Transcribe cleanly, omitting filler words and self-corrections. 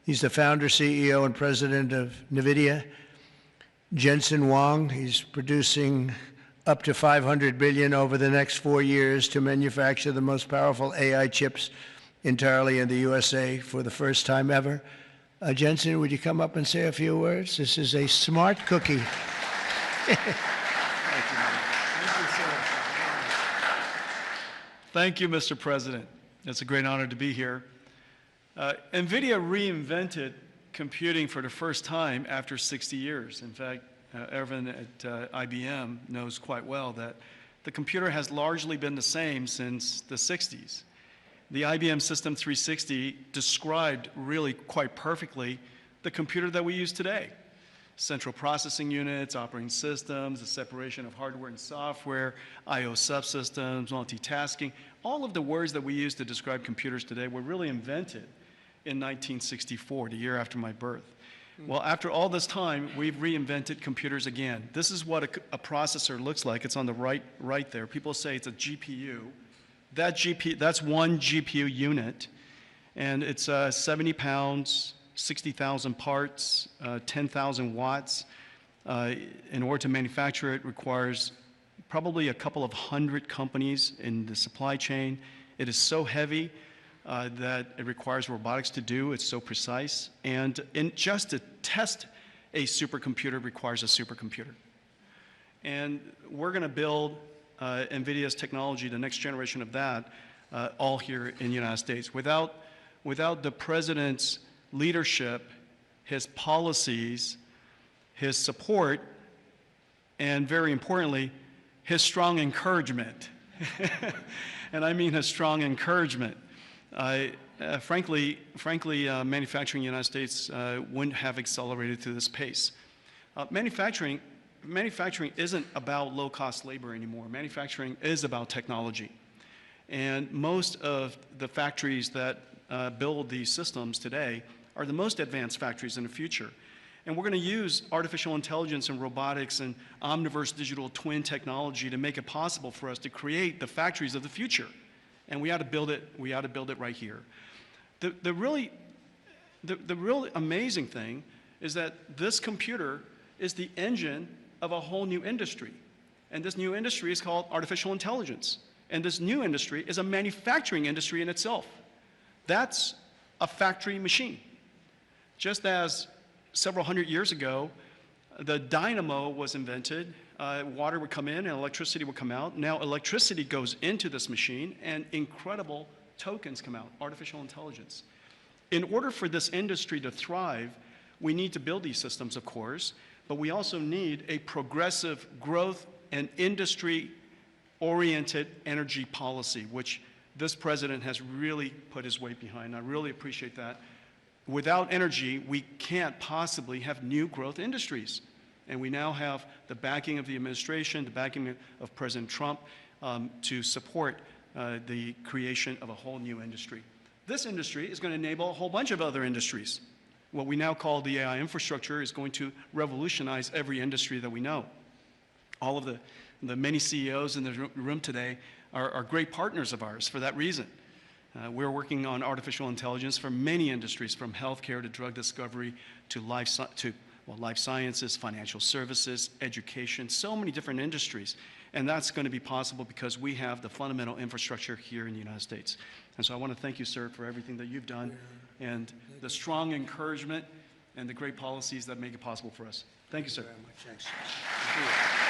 He's the founder, CEO, and president of NVIDIA. Jensen Huang, he's producing up to 500 billion over the next 4 years to manufacture the most powerful AI chips entirely in the USA for the first time ever. Jensen, would you come up and say a few words? This is a smart cookie. Thank you, Mr. President. It's a great honor to be here. NVIDIA reinvented computing for the first time after 60 years. In fact, everyone at IBM knows quite well that the computer has largely been the same since the 60s. The IBM System 360 described really quite perfectly the computer that we use today. Central processing units, operating systems, the separation of hardware and software, I/O subsystems, multitasking. All of the words that we use to describe computers today were really invented in 1964, the year after my birth. Well, after all this time, we've reinvented computers again. This is what a processor looks like. It's on the right there. People say it's a GPU. That's one GPU unit, and it's 70 pounds, 60,000 parts, 10,000 watts. In order to manufacture it requires probably a couple of hundred companies in the supply chain. It is so heavy that it requires robotics to do. It's so precise. And just to test a supercomputer requires a supercomputer. And we're going to build NVIDIA's technology, the next generation of that, all here in the United States. Without the president's leadership, his policies, his support, and very importantly, his strong encouragement. And I mean his strong encouragement. Frankly, manufacturing in the United States wouldn't have accelerated to this pace. Manufacturing isn't about low-cost labor anymore. Manufacturing is about technology. And most of the factories that build these systems today are the most advanced factories in the future. And we're going to use artificial intelligence and robotics and omniverse digital twin technology to make it possible for us to create the factories of the future. And we ought to build it right here. The really amazing thing is that this computer is the engine of a whole new industry. And this new industry is called artificial intelligence. And this new industry is a manufacturing industry in itself. That's a factory machine. Just as several hundred years ago, the dynamo was invented, water would come in and electricity would come out. Now electricity goes into this machine and incredible tokens come out, artificial intelligence. In order for this industry to thrive, we need to build these systems, of course, but we also need a progressive growth and industry-oriented energy policy, which this president has really put his weight behind. I really appreciate that. Without energy, we can't possibly have new growth industries. And we now have the backing of the administration, the backing of President Trump to support the creation of a whole new industry. This industry is going to enable a whole bunch of other industries. What we now call the AI infrastructure is going to revolutionize every industry that we know. All of the many CEOs in the room today are great partners of ours for that reason. We're working on artificial intelligence for many industries, from healthcare to drug discovery to life sciences, financial services, education, so many different industries. And that's going to be possible because we have the fundamental infrastructure here in the United States. And so I want to thank you, sir, for everything that you've done and the strong encouragement and the great policies that make it possible for us. Thank you, sir. Thank you very much. Thanks.